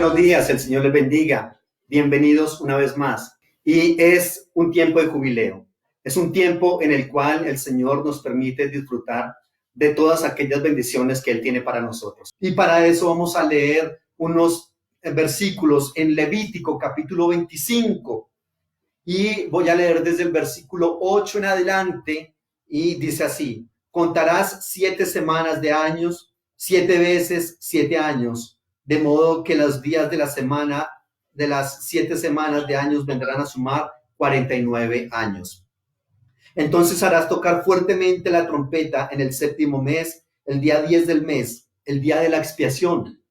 Buenos días, el Señor les bendiga. Bienvenidos una vez más. Y es un tiempo de jubileo. Es un tiempo en el cual el Señor nos permite disfrutar de todas aquellas bendiciones que Él tiene para nosotros. Y para eso vamos a leer unos versículos en Levítico capítulo 25. Y voy a leer desde el versículo 8 en adelante y dice así: contarás 7 semanas de años, 7 veces 7 años, de modo que los días de la semana, de las 7 semanas de años vendrán a sumar 49 años. Entonces harás tocar fuertemente la trompeta en el 7º mes, el día 10 del mes, el día de la expiación.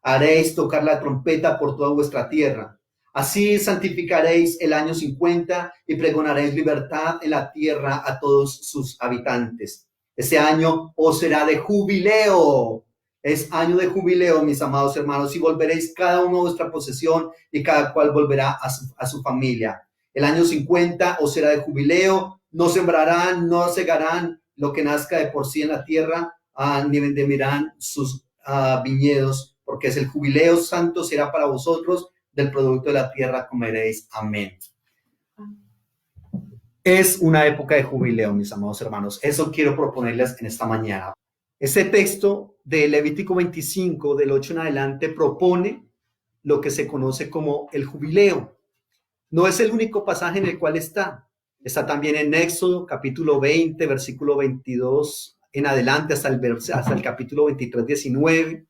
Haréis tocar la trompeta por toda vuestra tierra. Así santificaréis el año 50 y pregonaréis libertad en la tierra a todos sus habitantes. Ese año os será de jubileo. Es año de jubileo, mis amados hermanos, y volveréis cada uno a vuestra posesión y cada cual volverá a su familia. El año 50 os será de jubileo. No sembrarán, no segarán lo que nazca de por sí en la tierra, ni venderán sus viñedos, porque es el jubileo santo, será para vosotros, del producto de la tierra comeréis. Amén. Es una época de jubileo, mis amados hermanos. Eso quiero proponerles en esta mañana. Ese texto de Levítico 25, del 8 en adelante, propone lo que se conoce como el jubileo. No es el único pasaje en el cual está. Está también en Éxodo, capítulo 20, versículo 22 en adelante, hasta el capítulo 23, 19.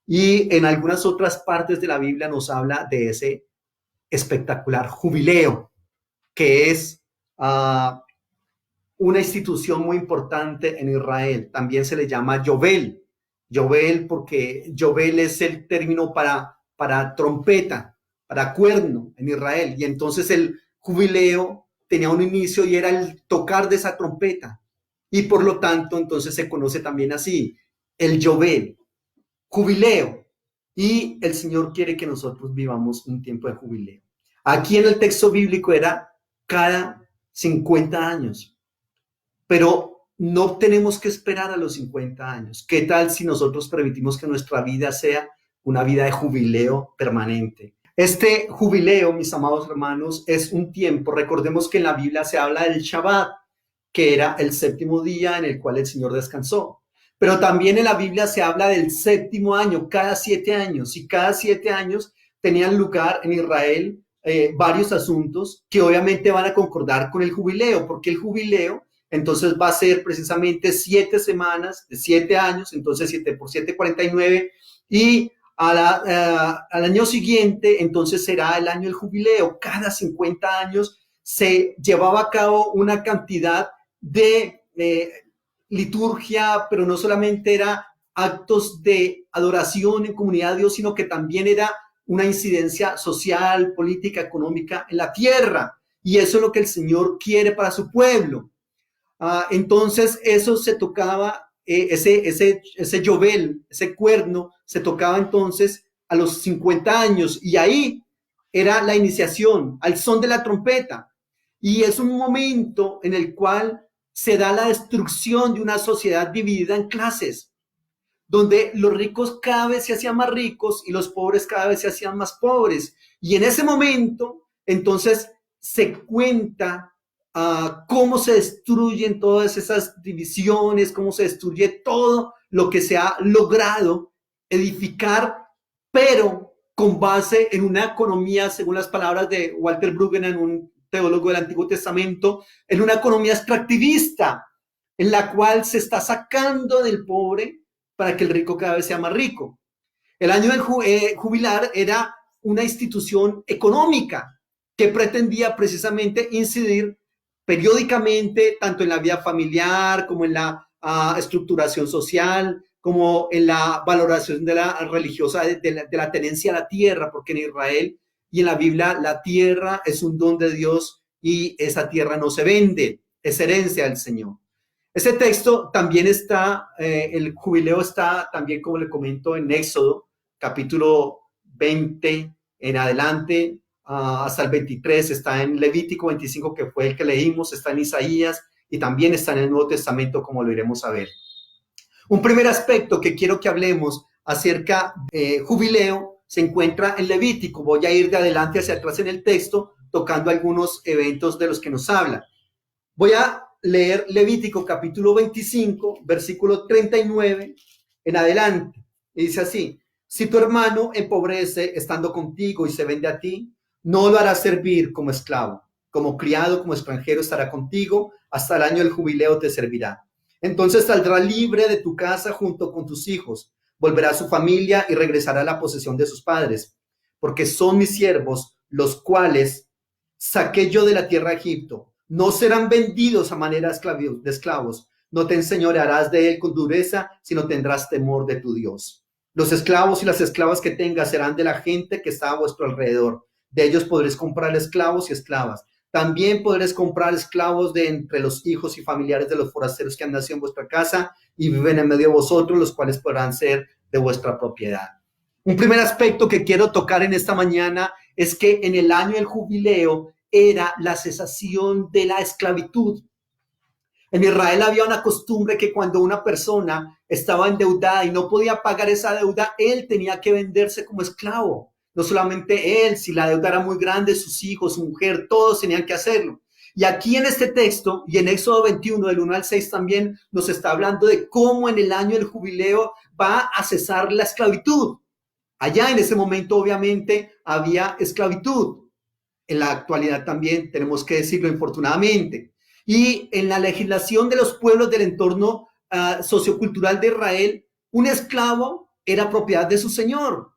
Y en algunas otras partes de la Biblia nos habla de ese espectacular jubileo, que es una institución muy importante en Israel. También se le llama Yobel. Yobel porque Yobel es el término para trompeta, para cuerno en Israel. Y entonces el jubileo tenía un inicio y era el tocar de esa trompeta. Y por lo tanto, entonces se conoce también así, el Yobel, jubileo. Y el Señor quiere que nosotros vivamos un tiempo de jubileo. Aquí en el texto bíblico era cada 50 años. Pero no tenemos que esperar a los 50 años. ¿Qué tal si nosotros permitimos que nuestra vida sea una vida de jubileo permanente? Este jubileo, mis amados hermanos, es un tiempo. Recordemos que en la Biblia se habla del Shabbat, que era el 7º día en el cual el Señor descansó. Pero también en la Biblia se habla del 7º año, cada 7 años. Y cada 7 años tenían lugar en Israel varios asuntos que obviamente van a concordar con el jubileo, porque el jubileo entonces va a ser precisamente 7 semanas de 7 años, entonces 7 por 7, 49, y al año siguiente entonces será el año del jubileo. Cada 50 años se llevaba a cabo una cantidad de liturgia, pero no solamente era actos de adoración en comunidad de Dios, sino que también era una incidencia social, política, económica en la tierra. Y eso es lo que el Señor quiere para su pueblo. Entonces eso se tocaba, ese yobel, ese cuerno, se tocaba entonces a los 50 años y ahí era la iniciación al son de la trompeta. Y es un momento en el cual se da la destrucción de una sociedad dividida en clases, donde los ricos cada vez se hacían más ricos y los pobres cada vez se hacían más pobres. Y en ese momento, entonces, se cuenta cómo se destruyen todas esas divisiones, cómo se destruye todo lo que se ha logrado edificar, pero con base en una economía, según las palabras de Walter Brueggemann, un teólogo del Antiguo Testamento, en una economía extractivista, en la cual se está sacando del pobre para que el rico cada vez sea más rico. El año del jubilar era una institución económica que pretendía precisamente incidir periódicamente tanto en la vida familiar como en la estructuración social, como en la valoración de la religiosa de la tenencia a la tierra, porque en Israel y en la Biblia la tierra es un don de Dios y esa tierra no se vende, es herencia del Señor. Ese texto también está, el jubileo está también, como le comento, en Éxodo, capítulo 20 en adelante, hasta el 23, está en Levítico 25, que fue el que leímos, está en Isaías y también está en el Nuevo Testamento, como lo iremos a ver. Un primer aspecto que quiero que hablemos acerca de jubileo se encuentra en Levítico. Voy a ir de adelante hacia atrás en el texto, tocando algunos eventos de los que nos habla. Voy a leer Levítico capítulo 25, versículo 39 en adelante. Y dice así: si tu hermano empobrece estando contigo y se vende a ti, no lo harás servir como esclavo. Como criado, como extranjero estará contigo, hasta el año del jubileo te servirá. Entonces saldrá libre de tu casa junto con tus hijos, volverá a su familia y regresará a la posesión de sus padres, porque son mis siervos, los cuales saqué yo de la tierra de Egipto. No serán vendidos a manera de esclavos. No te enseñorearás de él con dureza, sino tendrás temor de tu Dios. Los esclavos y las esclavas que tengas serán de la gente que está a vuestro alrededor. De ellos podréis comprar esclavos y esclavas. También podréis comprar esclavos de entre los hijos y familiares de los forasteros que han nacido en vuestra casa y viven en medio de vosotros, los cuales podrán ser de vuestra propiedad. Un primer aspecto que quiero tocar en esta mañana es que en el año del jubileo era la cesación de la esclavitud. En Israel había una costumbre que cuando una persona estaba endeudada y no podía pagar esa deuda, él tenía que venderse como esclavo. No solamente él, si la deuda era muy grande, sus hijos, su mujer, todos tenían que hacerlo. Y aquí en este texto, y en Éxodo 21, del 1 al 6 también, nos está hablando de cómo en el año del jubileo va a cesar la esclavitud. Allá en ese momento, obviamente, había esclavitud. En la actualidad también, tenemos que decirlo, infortunadamente. Y en la legislación de los pueblos del entorno sociocultural de Israel, un esclavo era propiedad de su señor.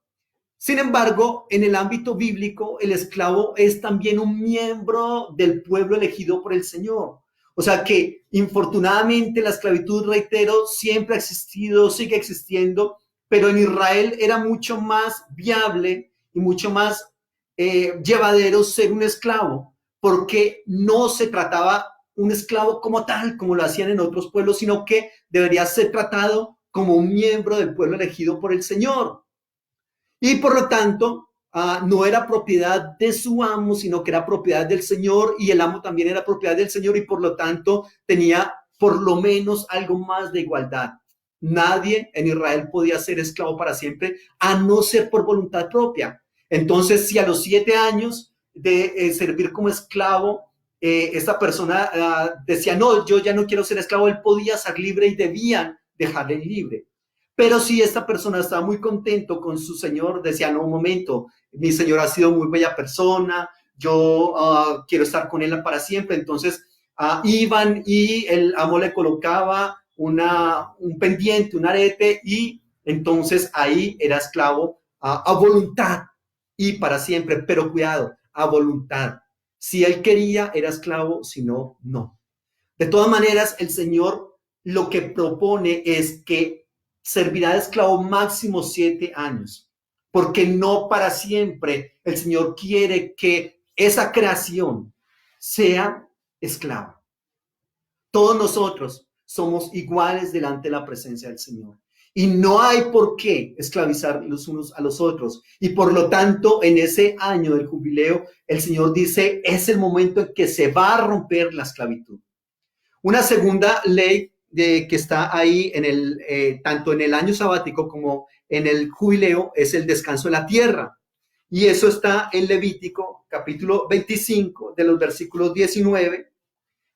Sin embargo, en el ámbito bíblico, el esclavo es también un miembro del pueblo elegido por el Señor. O sea que, infortunadamente, la esclavitud, reitero, siempre ha existido, sigue existiendo, pero en Israel era mucho más viable y mucho más llevadero ser un esclavo, porque no se trataba un esclavo como tal, como lo hacían en otros pueblos, sino que debería ser tratado como un miembro del pueblo elegido por el Señor. Y por lo tanto, no era propiedad de su amo, sino que era propiedad del Señor, y el amo también era propiedad del Señor, y por lo tanto tenía por lo menos algo más de igualdad. Nadie en Israel podía ser esclavo para siempre, a no ser por voluntad propia. Entonces, si a los 7 años de servir como esclavo, esta persona decía, no, yo ya no quiero ser esclavo, él podía ser libre y debían dejarle libre. Pero si esta persona estaba muy contento con su señor, decía, no, un momento, mi señor ha sido muy bella persona, yo quiero estar con él para siempre. Entonces iban y el amo le colocaba un pendiente, un arete, y entonces ahí era esclavo a voluntad y para siempre. Pero cuidado, a voluntad. Si él quería, era esclavo, si no, no. De todas maneras, el Señor lo que propone es que servirá de esclavo máximo 7 años, porque no para siempre. El Señor quiere que esa creación sea esclava. Todos nosotros somos iguales delante de la presencia del Señor. Y no hay por qué esclavizar los unos a los otros. Y por lo tanto, en ese año del jubileo, el Señor dice, es el momento en que se va a romper la esclavitud. Una segunda ley que está ahí tanto en el año sabático como en el jubileo es el descanso de la tierra. Y eso está en Levítico, capítulo 25, de los versículos 19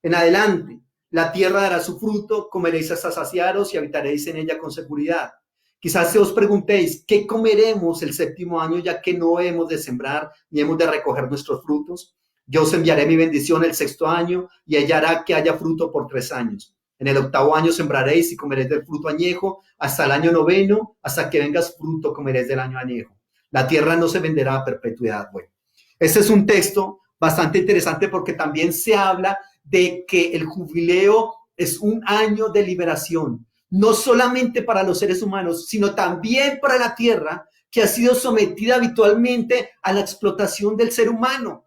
en adelante. La tierra dará su fruto, comeréis hasta saciaros y habitaréis en ella con seguridad. Quizás se os preguntéis, ¿qué comeremos el 7º año, ya que no hemos de sembrar ni hemos de recoger nuestros frutos? Yo os enviaré mi bendición el 6º año, y ella hará que haya fruto por 3 años. En el 8º año sembraréis y comeréis del fruto añejo, hasta el año 9, hasta que vengas fruto, comeréis del año añejo. La tierra no se venderá a perpetuidad. Bueno, este es un texto bastante interesante porque también se habla de que el jubileo es un año de liberación, no solamente para los seres humanos, sino también para la tierra, que ha sido sometida habitualmente a la explotación del ser humano.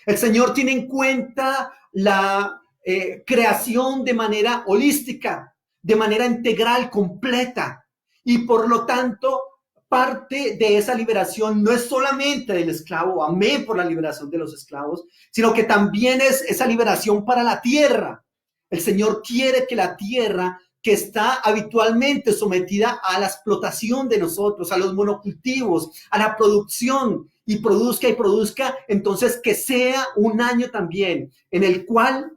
El Señor tiene en cuenta la creación de manera holística, de manera integral, completa, y por lo tanto, parte de esa liberación no es solamente del esclavo, amén por la liberación de los esclavos, sino que también es esa liberación para la tierra. El Señor quiere que la tierra que está habitualmente sometida a la explotación de nosotros, a los monocultivos, a la producción, y produzca, entonces que sea un año también en el cual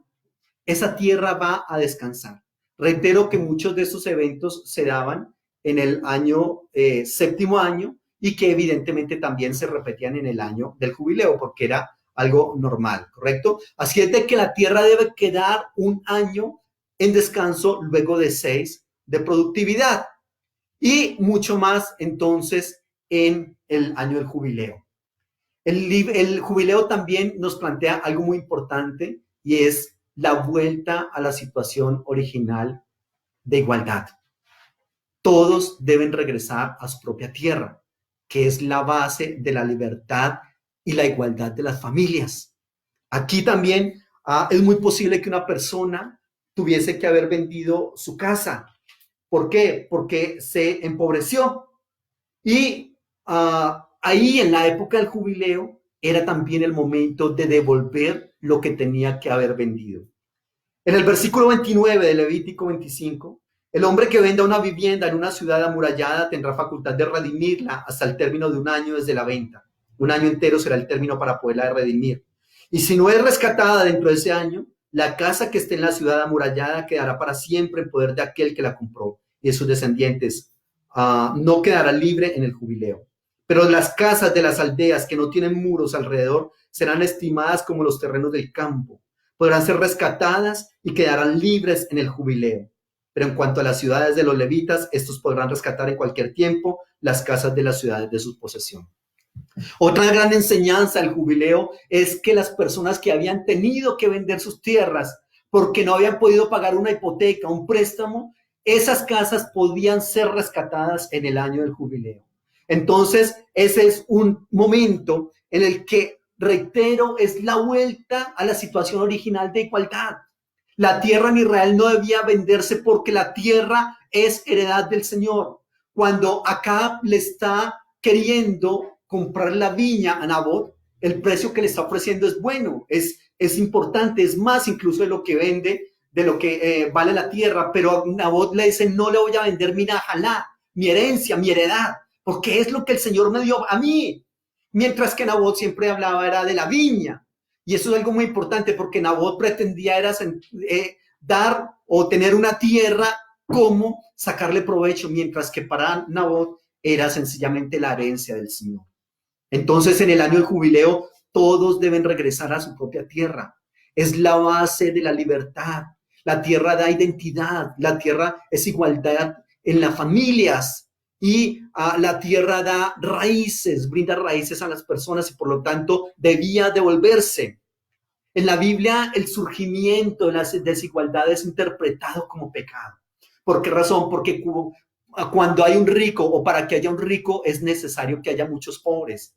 esa tierra va a descansar. Reitero que muchos de esos eventos se daban en el año séptimo año y que evidentemente también se repetían en el año del jubileo porque era algo normal, ¿correcto? Así es de que la tierra debe quedar un año en descanso luego de 6 de productividad y mucho más entonces en el año del jubileo. El jubileo también nos plantea algo muy importante y es la vuelta a la situación original de igualdad. Todos deben regresar a su propia tierra, que es la base de la libertad y la igualdad de las familias. Aquí también es muy posible que una persona tuviese que haber vendido su casa. ¿Por qué? Porque se empobreció. Y ahí en la época del jubileo era también el momento de devolver lo que tenía que haber vendido. En el versículo 29 de Levítico 25, el hombre que venda una vivienda en una ciudad amurallada tendrá facultad de redimirla hasta el término de un año desde la venta. Un año entero será el término para poderla redimir. Y si no es rescatada dentro de ese año, la casa que esté en la ciudad amurallada quedará para siempre en poder de aquel que la compró y de sus descendientes. No quedará libre en el jubileo. Pero las casas de las aldeas que no tienen muros alrededor serán estimadas como los terrenos del campo. Podrán ser rescatadas y quedarán libres en el jubileo. Pero en cuanto a las ciudades de los levitas, estos podrán rescatar en cualquier tiempo las casas de las ciudades de su posesión. Otra gran enseñanza del jubileo es que las personas que habían tenido que vender sus tierras porque no habían podido pagar una hipoteca, un préstamo, esas casas podían ser rescatadas en el año del jubileo. Entonces, ese es un momento en el que, reitero, es la vuelta a la situación original de igualdad. La tierra en Israel no debía venderse porque la tierra es heredad del Señor. Cuando Acab le está queriendo comprar la viña a Nabot, el precio que le está ofreciendo es bueno, es importante, es más incluso de lo que vende, de lo que vale la tierra, pero Nabot le dice, no le voy a vender mi najalá, mi herencia, mi heredad, porque es lo que el Señor me dio a mí. Mientras que Nabot siempre hablaba era de la viña. Y eso es algo muy importante porque Nabot pretendía era dar o tener una tierra como sacarle provecho, mientras que para Nabot era sencillamente la herencia del Señor. Entonces, en el año del jubileo, todos deben regresar a su propia tierra. Es la base de la libertad. La tierra da identidad, la tierra es igualdad en las familias y la tierra da raíces, brinda raíces a las personas y por lo tanto debía devolverse. En la Biblia, el surgimiento de las desigualdades es interpretado como pecado. ¿Por qué razón? Porque cuando hay un rico o para que haya un rico es necesario que haya muchos pobres.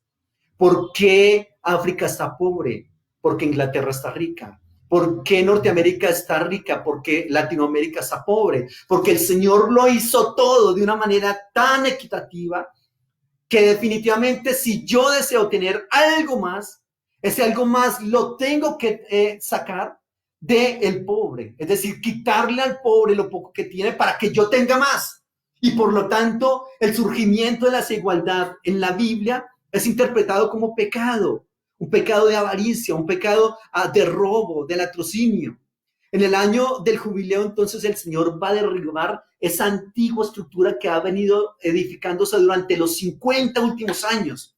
¿Por qué África está pobre? Porque Inglaterra está rica. ¿Por qué Norteamérica está rica? Porque Latinoamérica está pobre. Porque el Señor lo hizo todo de una manera tan equitativa que definitivamente si yo deseo tener algo más, ese algo más lo tengo que sacar del pobre. Es decir, quitarle al pobre lo poco que tiene para que yo tenga más. Y por lo tanto, el surgimiento de la desigualdad en la Biblia es interpretado como pecado, un pecado de avaricia, un pecado de robo, de latrocinio. En el año del jubileo, entonces, el Señor va a derribar esa antigua estructura que ha venido edificándose durante los 50 últimos años.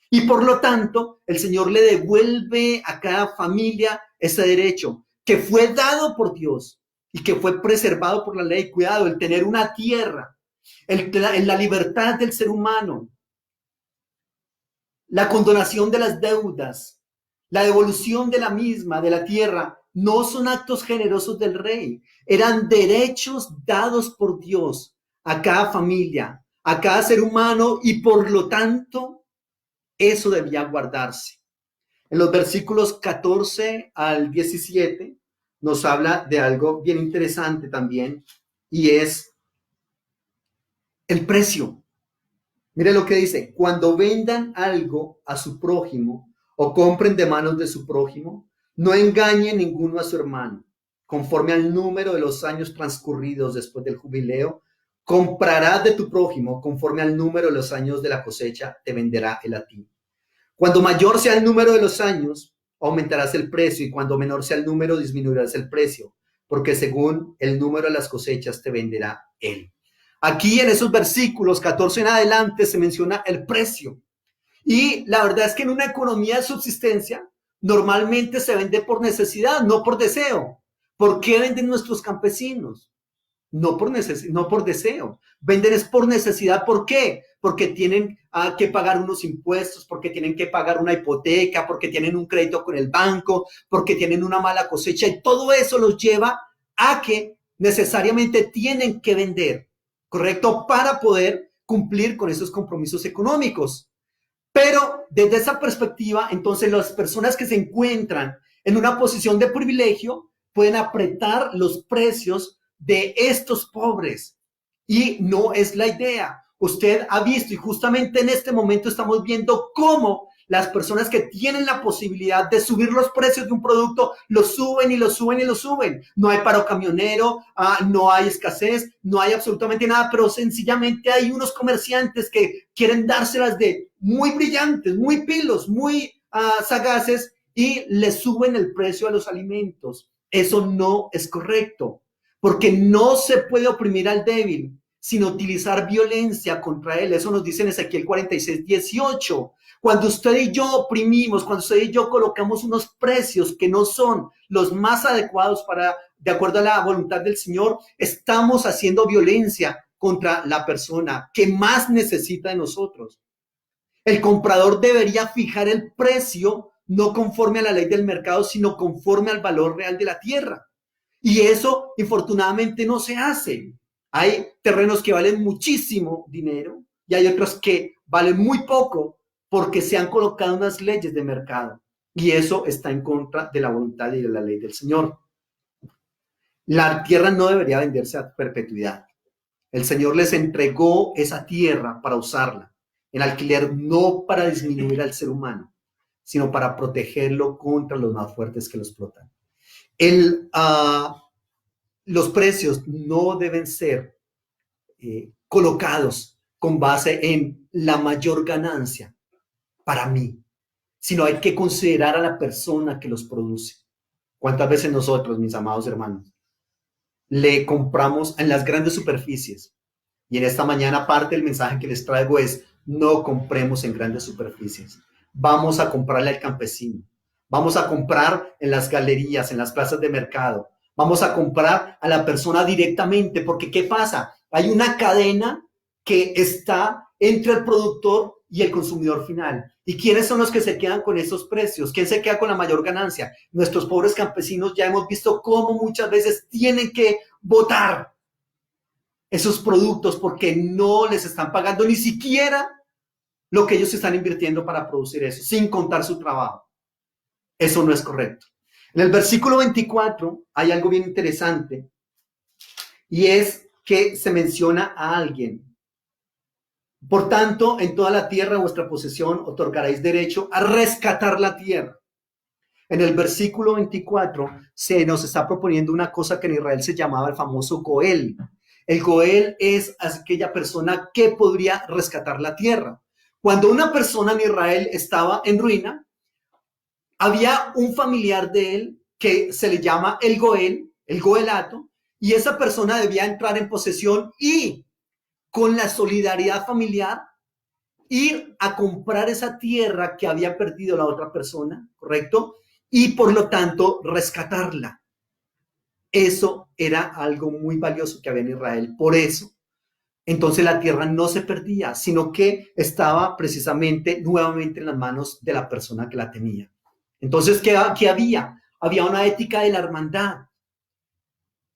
Y por lo tanto, el Señor le devuelve a cada familia ese derecho que fue dado por Dios y que fue preservado por la ley. Cuidado, el tener una tierra, la libertad del ser humano, la condonación de las deudas, la devolución de la misma, de la tierra, no son actos generosos del rey, eran derechos dados por Dios a cada familia, a cada ser humano y por lo tanto eso debía guardarse. En los versículos 14 al 17 nos habla de algo bien interesante también y es el precio. Mire lo que dice, cuando vendan algo a su prójimo o compren de manos de su prójimo, no engañen ninguno a su hermano. conforme al número de los años transcurridos después del jubileo. Comprarás de tu prójimo conforme al número de los años de la cosecha, te venderá él a ti. Cuando mayor sea el número de los años, aumentarás el precio, y cuando menor sea el número, disminuirás el precio, porque según el número de las cosechas te venderá él. Aquí en esos versículos 14 en adelante se menciona el precio. Y la verdad es que en una economía de subsistencia normalmente se vende por necesidad, no por deseo. ¿Por qué venden nuestros campesinos? No por no por deseo. Venden es por necesidad. ¿Por qué? Porque tienen que pagar unos impuestos, porque tienen que pagar una hipoteca, porque tienen un crédito con el banco, porque tienen una mala cosecha, y todo eso los lleva a que necesariamente tienen que vender, ¿correcto? Para poder cumplir con esos compromisos económicos. Pero desde esa perspectiva, entonces las personas que se encuentran en una posición de privilegio pueden apretar los precios de estos pobres. Y no es la idea. Usted ha visto, y justamente en este momento estamos viendo cómo las personas que tienen la posibilidad de subir los precios de un producto, lo suben y lo suben y lo suben. No hay paro camionero, no hay escasez, no hay absolutamente nada, pero sencillamente hay unos comerciantes que quieren dárselas de muy brillantes, muy pilos, muy sagaces, y le suben el precio a los alimentos. Eso no es correcto, porque no se puede oprimir al débil sin utilizar violencia contra él. Eso nos dice en Ezequiel 46:18. Cuando usted y yo oprimimos, cuando usted y yo colocamos unos precios que no son los más adecuados de acuerdo a la voluntad del Señor, estamos haciendo violencia contra la persona que más necesita de nosotros. El comprador debería fijar el precio no conforme a la ley del mercado, sino conforme al valor real de la tierra. Y eso, infortunadamente, no se hace. Hay terrenos que valen muchísimo dinero y hay otros que valen muy poco porque se han colocado unas leyes de mercado. Y eso está en contra de la voluntad y de la ley del Señor. La tierra no debería venderse a perpetuidad. El Señor les entregó esa tierra para usarla en alquiler, no para disminuir al ser humano, sino para protegerlo contra los más fuertes que lo explotan. Los precios no deben ser colocados con base en la mayor ganancia para mí, sino hay que considerar a la persona que los produce. ¿Cuántas veces nosotros, mis amados hermanos, le compramos en las grandes superficies? Y en esta mañana parte del mensaje que les traigo es: no compremos en grandes superficies. Vamos a comprarle al campesino. Vamos a comprar en las galerías, en las plazas de mercado. Vamos a comprar a la persona directamente, porque ¿qué pasa? Hay una cadena que está entre el productor y el consumidor final. ¿Y quiénes son los que se quedan con esos precios? ¿Quién se queda con la mayor ganancia? Nuestros pobres campesinos. Ya hemos visto cómo muchas veces tienen que botar esos productos porque no les están pagando ni siquiera lo que ellos están invirtiendo para producir eso, sin contar su trabajo. Eso no es correcto. En el versículo 24 hay algo bien interesante, y es que se menciona a alguien. Por tanto, en toda la tierra vuestra posesión otorgaréis derecho a rescatar la tierra. En el versículo 24 se nos está proponiendo una cosa que en Israel se llamaba el famoso Goel. El Goel es aquella persona que podría rescatar la tierra. Cuando una persona en Israel estaba en ruina, había un familiar de él que se le llama el Goel, el Goelato, y esa persona debía entrar en posesión y, con la solidaridad familiar, ir a comprar esa tierra que había perdido la otra persona, ¿correcto? Y por lo tanto rescatarla. Eso era algo muy valioso que había en Israel. Por eso, entonces la tierra no se perdía, sino que estaba precisamente nuevamente en las manos de la persona que la tenía. Entonces, ¿qué había? Había una ética de la hermandad.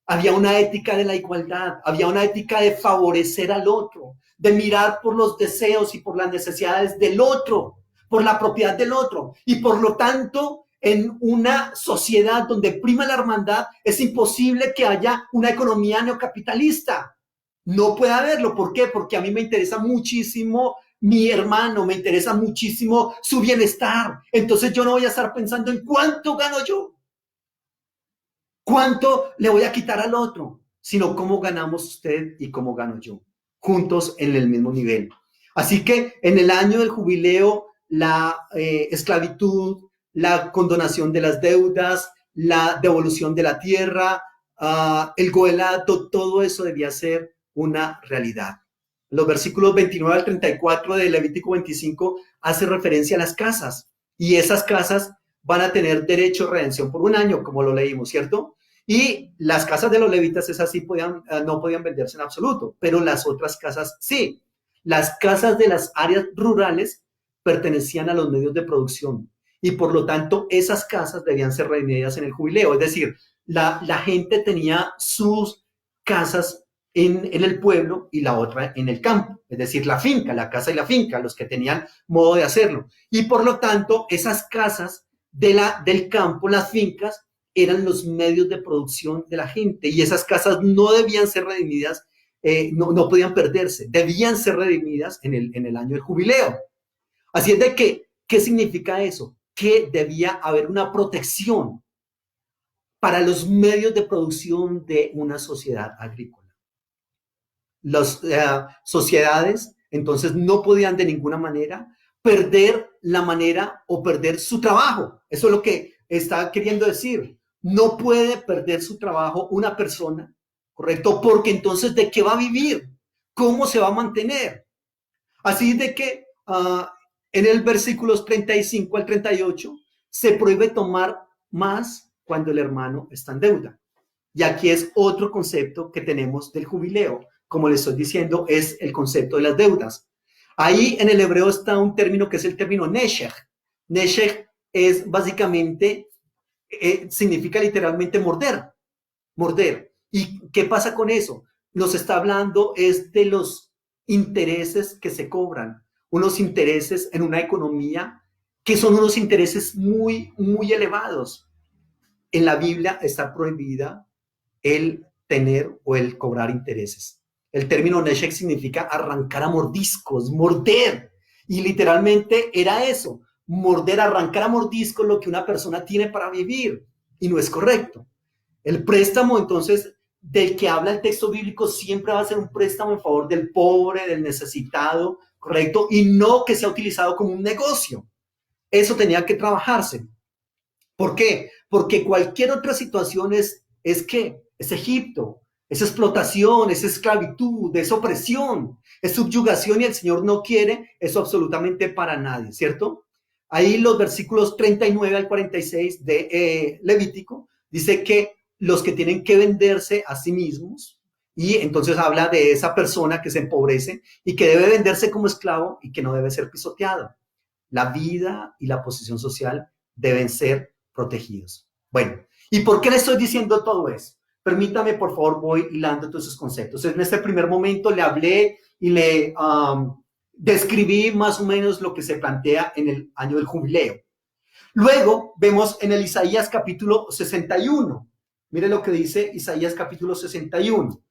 Había una ética de la igualdad, había una ética de favorecer al otro, de mirar por los deseos y por las necesidades del otro, por la propiedad del otro. Y por lo tanto, en una sociedad donde prima la hermandad, es imposible que haya una economía neocapitalista. No puede haberlo. ¿Por qué? Porque a mí me interesa muchísimo mi hermano, me interesa muchísimo su bienestar. Entonces yo no voy a estar pensando en cuánto gano yo. ¿Cuánto le voy a quitar al otro? Sino cómo ganamos usted y cómo gano yo, juntos en el mismo nivel. Así que en el año del jubileo, la esclavitud, la condonación de las deudas, la devolución de la tierra, el goelato, todo eso debía ser una realidad. Los versículos 29 al 34 de Levítico 25 hace referencia a las casas, y esas casas van a tener derecho a redención por un año, como lo leímos, ¿cierto? Y las casas de los levitas, esas sí no podían venderse en absoluto, pero las otras casas sí. Las casas de las áreas rurales pertenecían a los medios de producción, y por lo tanto esas casas debían ser redimidas en el jubileo. Es decir, la gente tenía sus casas en el pueblo y la otra en el campo, es decir, la finca, la casa y la finca, los que tenían modo de hacerlo. Y por lo tanto, esas casas del campo, las fincas, eran los medios de producción de la gente, y esas casas no debían ser redimidas, no podían perderse, debían ser redimidas en el año del jubileo. Así es de que, ¿qué significa eso? Que debía haber una protección para los medios de producción de una sociedad agrícola. Las sociedades entonces no podían de ninguna manera perder la manera o perder su trabajo. Eso es lo que está queriendo decir. No puede perder su trabajo una persona, ¿correcto? Porque entonces, ¿de qué va a vivir? ¿Cómo se va a mantener? Así de que en el versículos 35 al 38 se prohíbe tomar más cuando el hermano está en deuda. Y aquí es otro concepto que tenemos del jubileo. Como les estoy diciendo, es el concepto de las deudas. Ahí en el hebreo está un término que es el término neshech. Neshech es básicamente, significa literalmente morder, morder. ¿Y qué pasa con eso? Nos está hablando es de los intereses que se cobran, unos intereses en una economía que son unos intereses muy, muy elevados. En la Biblia está prohibida el tener o el cobrar intereses. El término neshech significa arrancar a mordiscos, morder. Y literalmente era eso, morder, arrancar a mordiscos lo que una persona tiene para vivir. Y no es correcto. El préstamo, entonces, del que habla el texto bíblico siempre va a ser un préstamo en favor del pobre, del necesitado, ¿correcto? Y no que sea utilizado como un negocio. Eso tenía que trabajarse. ¿Por qué? Porque cualquier otra situación ¿qué? Es Egipto, es explotación, es esclavitud, es opresión, es subyugación, y el Señor no quiere eso absolutamente para nadie, ¿cierto? Ahí los versículos 39 al 46 de Levítico dice que los que tienen que venderse a sí mismos, y entonces habla de esa persona que se empobrece y que debe venderse como esclavo y que no debe ser pisoteado. La vida y la posición social deben ser protegidos. Bueno, ¿y por qué le estoy diciendo todo eso? Permítame, por favor, voy hilando todos esos conceptos. En este primer momento le hablé y le describí más o menos lo que se plantea en el año del jubileo. Luego vemos en el Isaías capítulo 61. Mire lo que dice Isaías capítulo 61.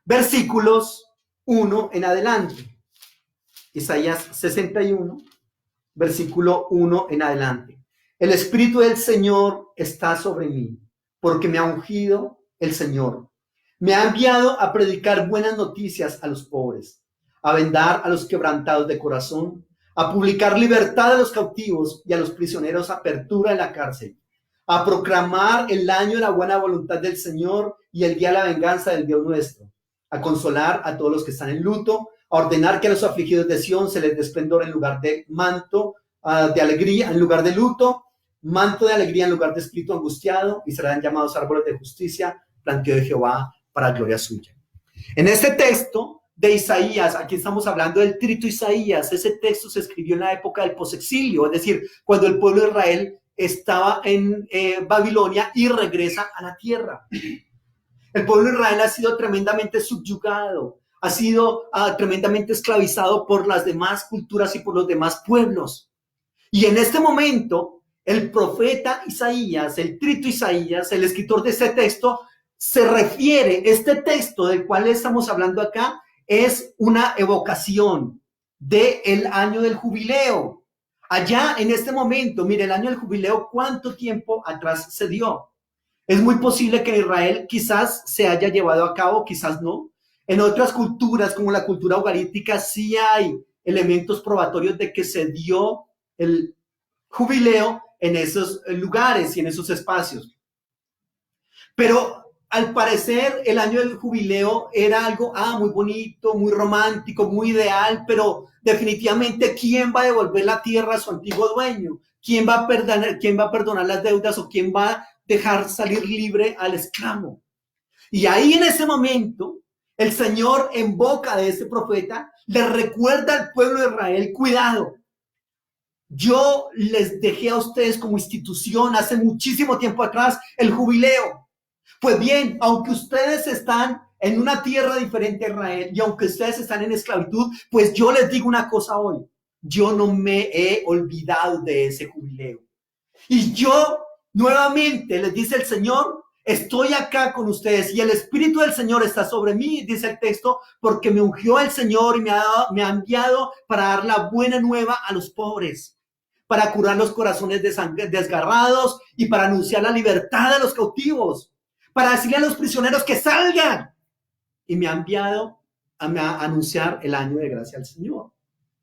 Versículos 1 en adelante. Isaías 61, versículo 1 en adelante. El Espíritu del Señor está sobre mí, porque me ha ungido el Señor. Me ha enviado a predicar buenas noticias a los pobres, a vendar a los quebrantados de corazón, a publicar libertad a los cautivos y a los prisioneros apertura en la cárcel, a proclamar el año de la buena voluntad del Señor y el día de la venganza del Dios nuestro, a consolar a todos los que están en luto, a ordenar que a los afligidos de Sión se les dé esplendor en lugar de manto de alegría, en lugar de luto, manto de alegría en lugar de espíritu angustiado, y serán llamados árboles de justicia, planteo de Jehová para gloria suya. En este texto de Isaías, aquí estamos hablando del trito Isaías. Ese texto se escribió en la época del posexilio, es decir, cuando el pueblo de Israel estaba en Babilonia y regresa a la tierra. El pueblo de Israel ha sido tremendamente subyugado, ha sido tremendamente esclavizado por las demás culturas y por los demás pueblos. Y en este momento, el profeta Isaías, el trito Isaías, el escritor de este texto, se refiere, este texto del cual estamos hablando acá, es una evocación del año del jubileo. Allá en este momento, mire, el año del jubileo, ¿cuánto tiempo atrás se dio? Es muy posible que en Israel quizás se haya llevado a cabo, quizás no. En otras culturas, como la cultura ugarítica, sí hay elementos probatorios de que se dio el jubileo en esos lugares y en esos espacios. Pero al parecer el año del jubileo era algo muy bonito, muy romántico, muy ideal, pero definitivamente ¿quién va a devolver la tierra a su antiguo dueño? ¿Quién va a perdonar las deudas o quién va a dejar salir libre al esclavo? Y ahí en ese momento, el Señor en boca de ese profeta le recuerda al pueblo de Israel, cuidado, yo les dejé a ustedes como institución hace muchísimo tiempo atrás el jubileo. Pues bien, aunque ustedes están en una tierra diferente a Israel y aunque ustedes están en esclavitud, pues yo les digo una cosa hoy, yo no me he olvidado de ese jubileo. Y yo nuevamente les dice el Señor, estoy acá con ustedes y el Espíritu del Señor está sobre mí, dice el texto, porque me ungió el Señor y me ha enviado para dar la buena nueva a los pobres, para curar los corazones desgarrados y para anunciar la libertad a los cautivos, para decirle a los prisioneros que salgan. Y me ha enviado a anunciar el año de gracia al Señor.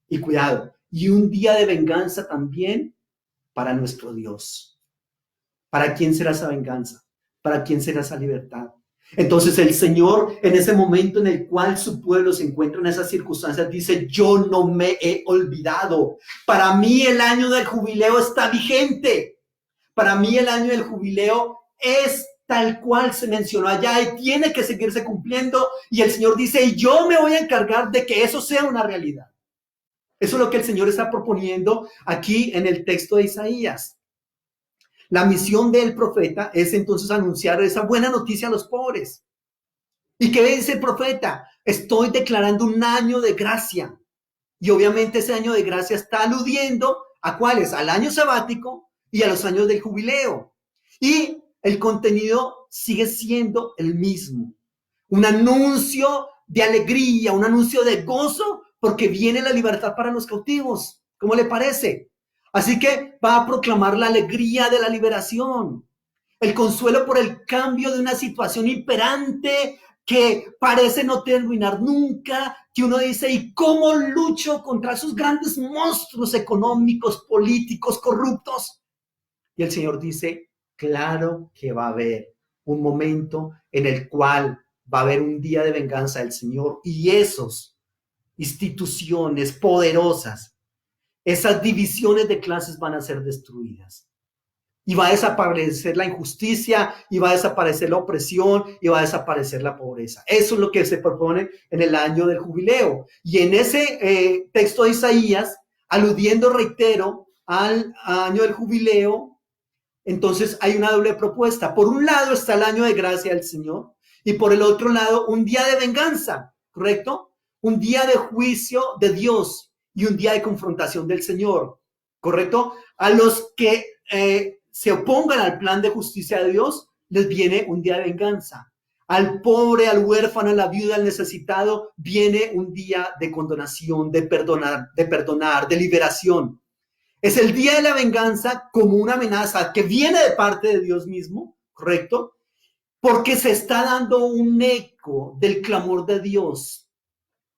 Y cuidado, y un día de venganza también para nuestro Dios. ¿Para quién será esa venganza? ¿Para quién será esa libertad? Entonces el Señor, en ese momento en el cual su pueblo se encuentra en esas circunstancias, dice, yo no me he olvidado. Para mí el año del jubileo está vigente. Para mí el año del jubileo es tal cual se mencionó allá y tiene que seguirse cumpliendo. Y el Señor dice, y yo me voy a encargar de que eso sea una realidad. Eso es lo que el Señor está proponiendo aquí en el texto de Isaías. La misión del profeta es entonces anunciar esa buena noticia a los pobres. ¿Y qué dice el profeta? Estoy declarando un año de gracia. Y obviamente ese año de gracia está aludiendo a cuáles, al año sabático y a los años del jubileo. Y el contenido sigue siendo el mismo. Un anuncio de alegría, un anuncio de gozo, porque viene la libertad para los cautivos. ¿Cómo le parece? Así que va a proclamar la alegría de la liberación, el consuelo por el cambio de una situación imperante que parece no terminar nunca, que uno dice, ¿y cómo lucho contra esos grandes monstruos económicos, políticos, corruptos? Y el Señor dice, claro que va a haber un momento en el cual va a haber un día de venganza del Señor y esos instituciones poderosas, esas divisiones de clases van a ser destruidas. Y va a desaparecer la injusticia, y va a desaparecer la opresión, y va a desaparecer la pobreza. Eso es lo que se propone en el año del jubileo. Y en ese texto de Isaías, aludiendo, reitero, al año del jubileo, entonces hay una doble propuesta. Por un lado está el año de gracia del Señor, y por el otro lado un día de venganza, ¿correcto? Un día de juicio de Dios y un día de confrontación del Señor, ¿correcto? A los que se opongan al plan de justicia de Dios, les viene un día de venganza. Al pobre, al huérfano, a la viuda, al necesitado, viene un día de condonación, de perdonar, de liberación. Es el día de la venganza como una amenaza que viene de parte de Dios mismo, ¿correcto? Porque se está dando un eco del clamor de Dios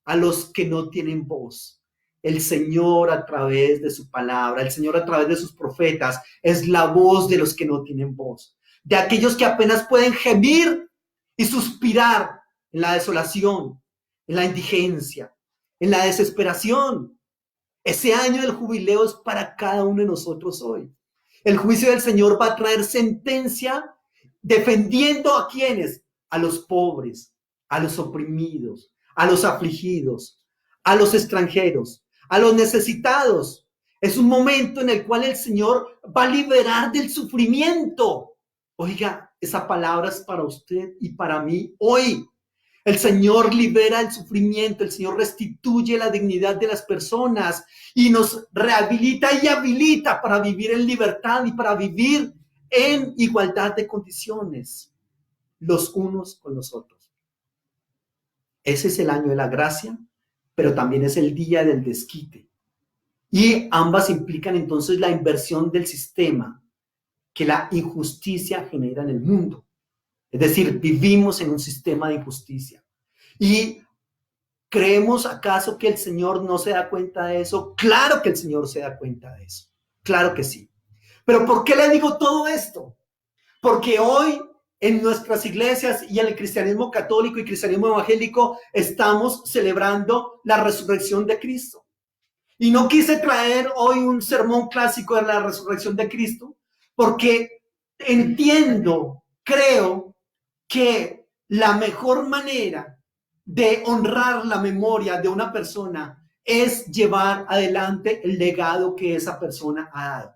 a los que no tienen voz. El Señor a través de su palabra, el Señor a través de sus profetas, es la voz de los que no tienen voz, de aquellos que apenas pueden gemir y suspirar en la desolación, en la indigencia, en la desesperación. Ese año del jubileo es para cada uno de nosotros hoy. El juicio del Señor va a traer sentencia defendiendo a quienes, a los pobres, a los oprimidos, a los afligidos, a los extranjeros, a los necesitados. Es un momento en el cual el Señor va a liberar del sufrimiento. Oiga, esa palabra es para usted y para mí hoy. El Señor libera el sufrimiento, el Señor restituye la dignidad de las personas y nos rehabilita y habilita para vivir en libertad y para vivir en igualdad de condiciones los unos con los otros. Ese es el año de la gracia, pero también es el día del desquite. Y ambas implican entonces la inversión del sistema que la injusticia genera en el mundo. Es decir, vivimos en un sistema de injusticia. ¿Y creemos acaso que el Señor no se da cuenta de eso? Claro que el Señor se da cuenta de eso. Claro que sí. Pero ¿por qué le digo todo esto? Porque hoy en nuestras iglesias y en el cristianismo católico y cristianismo evangélico estamos celebrando la resurrección de Cristo. Y no quise traer hoy un sermón clásico de la resurrección de Cristo, porque entiendo, creo que la mejor manera de honrar la memoria de una persona es llevar adelante el legado que esa persona ha dado.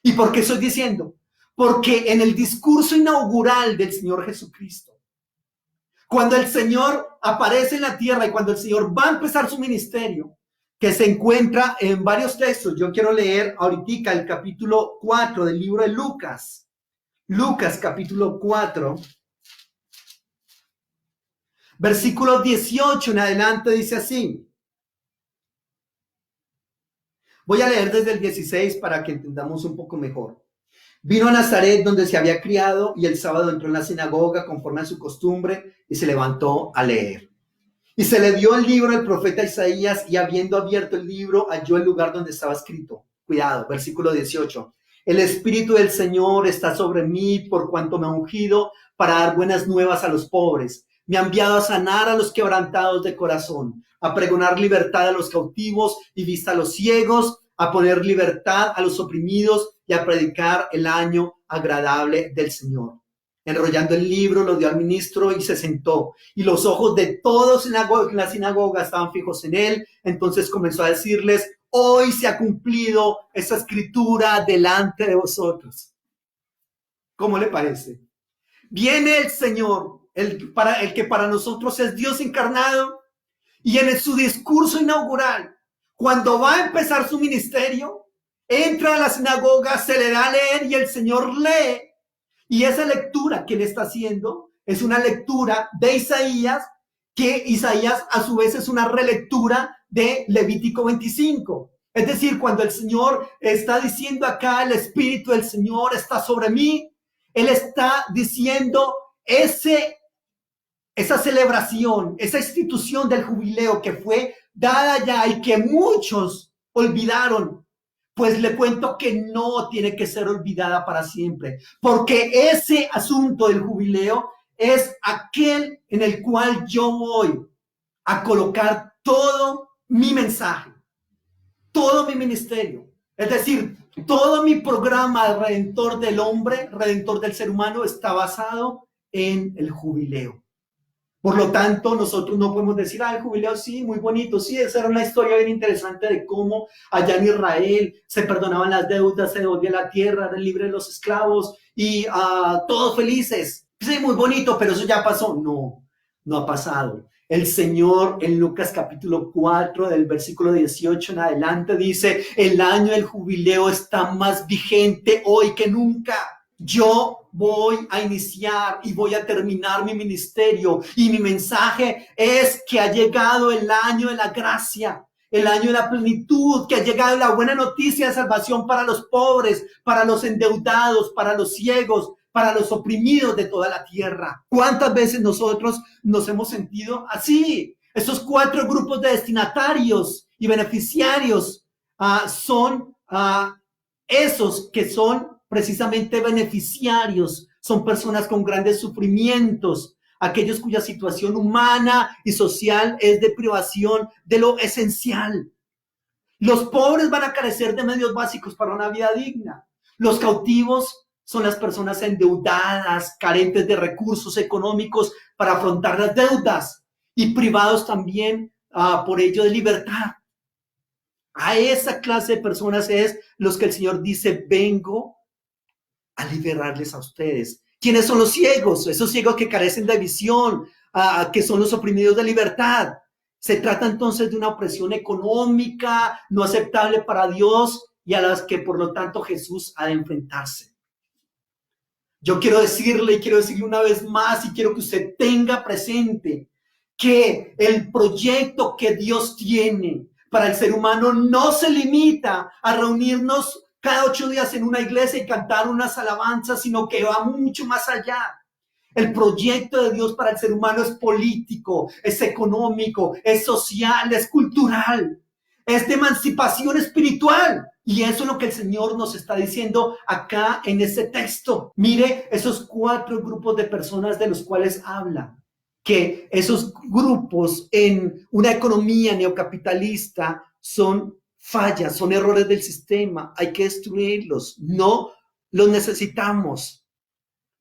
¿Y por qué estoy diciendo? Porque en el discurso inaugural del Señor Jesucristo, cuando el Señor aparece en la tierra y cuando el Señor va a empezar su ministerio, que se encuentra en varios textos, yo quiero leer ahorita el capítulo 4 del libro de Lucas. Lucas capítulo 4, versículo 18 en adelante dice así. Voy a leer desde el 16 para que entendamos un poco mejor. Vino a Nazaret, donde se había criado, y el sábado entró en la sinagoga conforme a su costumbre y se levantó a leer. Y se le dio el libro del profeta Isaías, y habiendo abierto el libro, halló el lugar donde estaba escrito. Cuidado, versículo 18. El Espíritu del Señor está sobre mí, por cuanto me ha ungido para dar buenas nuevas a los pobres. Me ha enviado a sanar a los quebrantados de corazón, a pregonar libertad a los cautivos y vista a los ciegos, a poner libertad a los oprimidos y a predicar el año agradable del Señor. Enrollando el libro, lo dio al ministro y se sentó. Y los ojos de todos en la sinagoga estaban fijos en él. Entonces comenzó a decirles: hoy se ha cumplido esa escritura delante de vosotros. ¿Cómo le parece? Viene el Señor, el que para nosotros es Dios encarnado, y en su discurso inaugural, cuando va a empezar su ministerio, entra a la sinagoga, se le da a leer y el Señor lee. Y esa lectura que él está haciendo es una lectura de Isaías, que Isaías a su vez es una relectura de Levítico 25. Es decir, cuando el Señor está diciendo acá, el Espíritu del Señor está sobre mí, él está diciendo esa celebración, esa institución del jubileo que fue dada ya y que muchos olvidaron. Pues le cuento que no tiene que ser olvidada para siempre, porque ese asunto del jubileo es aquel en el cual yo voy a colocar todo mi mensaje, todo mi ministerio. Es decir, todo mi programa redentor del hombre, redentor del ser humano, está basado en el jubileo. Por lo tanto, nosotros no podemos decir, el jubileo sí, muy bonito. Sí, esa era una historia bien interesante de cómo allá en Israel se perdonaban las deudas, se devolvía la tierra, eran libres los esclavos y todos felices. Sí, muy bonito, pero eso ya pasó. No, no ha pasado. El Señor en Lucas capítulo 4 del versículo 18 en adelante dice: el año del jubileo está más vigente hoy que nunca. Yo voy a iniciar y voy a terminar mi ministerio, y mi mensaje es que ha llegado el año de la gracia, el año de la plenitud, que ha llegado la buena noticia de salvación para los pobres, para los endeudados, para los ciegos, para los oprimidos de toda la tierra. ¿Cuántas veces nosotros nos hemos sentido así? Esos 4 grupos de destinatarios y beneficiarios son esos que son precisamente beneficiarios, son personas con grandes sufrimientos, aquellos cuya situación humana y social es de privación de lo esencial. Los pobres van a carecer de medios básicos para una vida digna. Los cautivos son las personas endeudadas, carentes de recursos económicos para afrontar las deudas y privados también por ello de libertad. A esa clase de personas es los que el Señor dice: vengo a liberarles a ustedes. ¿Quiénes son los ciegos? Esos ciegos que carecen de visión, que son los oprimidos de libertad. Se trata entonces de una opresión económica no aceptable para Dios y a las que por lo tanto Jesús ha de enfrentarse. Yo quiero decirle una vez más, y quiero que usted tenga presente que el proyecto que Dios tiene para el ser humano no se limita a reunirnos cada 8 días en una iglesia y cantar unas alabanzas, sino que va mucho más allá. El proyecto de Dios para el ser humano es político, es económico, es social, es cultural, es de emancipación espiritual. Y eso es lo que el Señor nos está diciendo acá en este texto. Mire esos 4 grupos de personas de los cuales habla. Que esos grupos en una economía neocapitalista son fallas, son errores del sistema. Hay que destruirlos. No los necesitamos.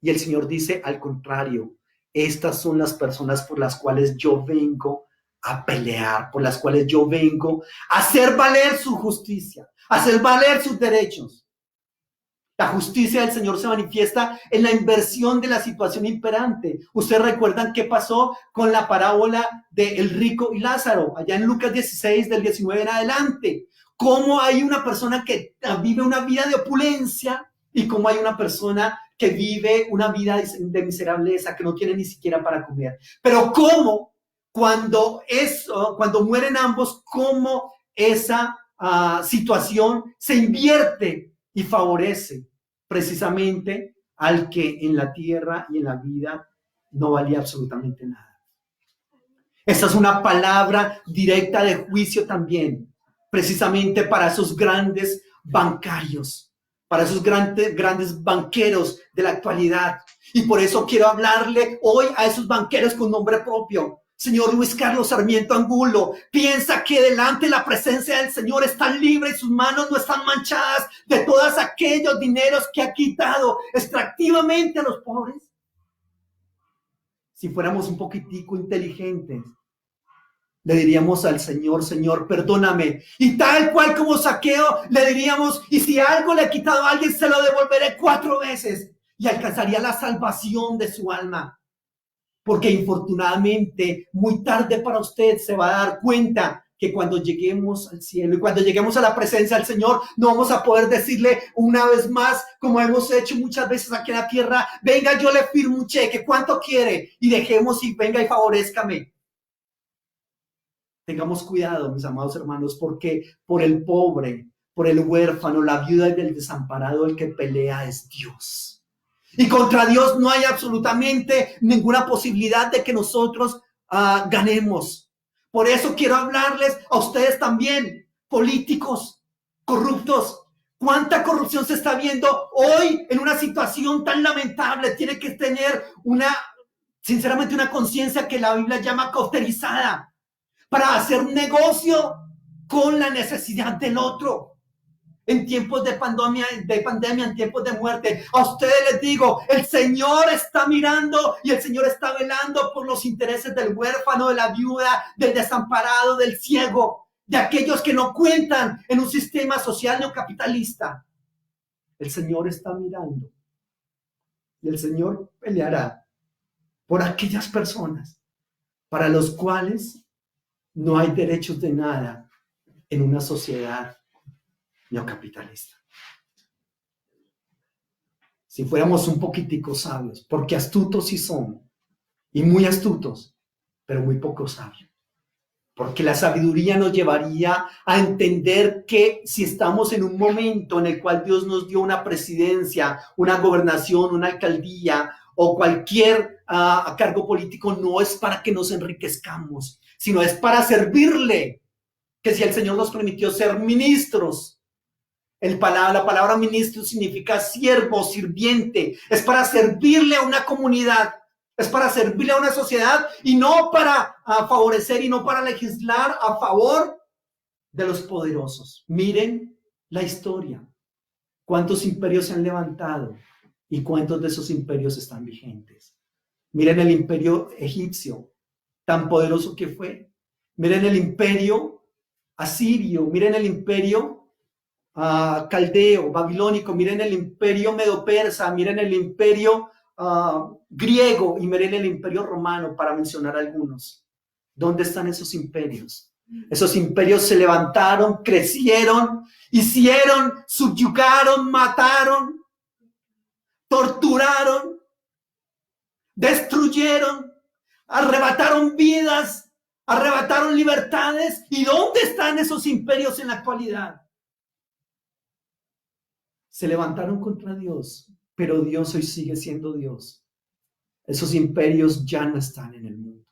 Y el Señor dice, al contrario, estas son las personas por las cuales yo vengo a pelear, por las cuales yo vengo a hacer valer su justicia, a hacer valer sus derechos. La justicia del Señor se manifiesta en la inversión de la situación imperante. Ustedes recuerdan qué pasó con la parábola del rico y Lázaro, allá en Lucas 16, del 19 en adelante. Cómo hay una persona que vive una vida de opulencia y cómo hay una persona que vive una vida de miserableza, que no tiene ni siquiera para comer. Pero cómo cuando mueren ambos, cómo esa situación se invierte y favorece precisamente al que en la tierra y en la vida no valía absolutamente nada. Esta es una palabra directa de juicio también, precisamente para esos grandes bancarios, para esos grandes banqueros de la actualidad. Y por eso quiero hablarle hoy a esos banqueros con nombre propio. Señor Luis Carlos Sarmiento Angulo, piensa que delante de la presencia del Señor están libres y sus manos no están manchadas de todos aquellos dineros que ha quitado extractivamente a los pobres. Si fuéramos un poquitico inteligentes, le diríamos al Señor, Señor, perdóname. Y tal cual como Zaqueo, le diríamos, y si algo le he quitado a alguien, se lo devolveré 4 veces. Y alcanzaría la salvación de su alma. Porque infortunadamente, muy tarde para usted se va a dar cuenta que cuando lleguemos al cielo y cuando lleguemos a la presencia del Señor, no vamos a poder decirle una vez más, como hemos hecho muchas veces aquí en la tierra, venga, yo le firmo un cheque, ¿cuánto quiere? Y dejemos y venga y favorézcame. Tengamos cuidado, mis amados hermanos, porque por el pobre, por el huérfano, la viuda y el desamparado, el que pelea es Dios. Y contra Dios no hay absolutamente ninguna posibilidad de que nosotros ganemos. Por eso quiero hablarles a ustedes también, políticos corruptos. ¿Cuánta corrupción se está viendo hoy en una situación tan lamentable? Tiene que tener sinceramente, una conciencia que la Biblia llama cauterizada para hacer negocio con la necesidad del otro. En tiempos de pandemia, en tiempos de muerte, a ustedes les digo, el Señor está mirando y el Señor está velando por los intereses del huérfano, de la viuda, del desamparado, del ciego, de aquellos que no cuentan en un sistema social neocapitalista. El Señor está mirando y el Señor peleará por aquellas personas para los cuales no hay derechos de nada en una sociedad neocapitalista. Si fuéramos un poquitico sabios, porque astutos sí son, y muy astutos, pero muy poco sabios. Porque la sabiduría nos llevaría a entender que si estamos en un momento en el cual Dios nos dio una presidencia, una gobernación, una alcaldía o cualquier cargo político, no es para que nos enriquezcamos, sino es para servirle. Que si el Señor nos permitió ser ministros, la palabra ministro significa siervo, sirviente. Es para servirle a una comunidad, es para servirle a una sociedad y no para favorecer y no para legislar a favor de los poderosos. Miren la historia. ¿Cuántos imperios se han levantado y cuántos de esos imperios están vigentes? Miren el imperio egipcio, tan poderoso que fue. Miren el imperio asirio, miren el imperio caldeo, babilónico, miren el imperio medo-persa, miren el imperio griego y miren el imperio romano, para mencionar algunos. ¿Dónde están esos imperios? Esos imperios se levantaron, crecieron, hicieron, subyugaron, mataron, torturaron, destruyeron, arrebataron vidas arrebataron libertades. ¿Y dónde están esos imperios en la actualidad? Se levantaron contra Dios, pero Dios hoy sigue siendo Dios. Esos imperios ya no están en el mundo.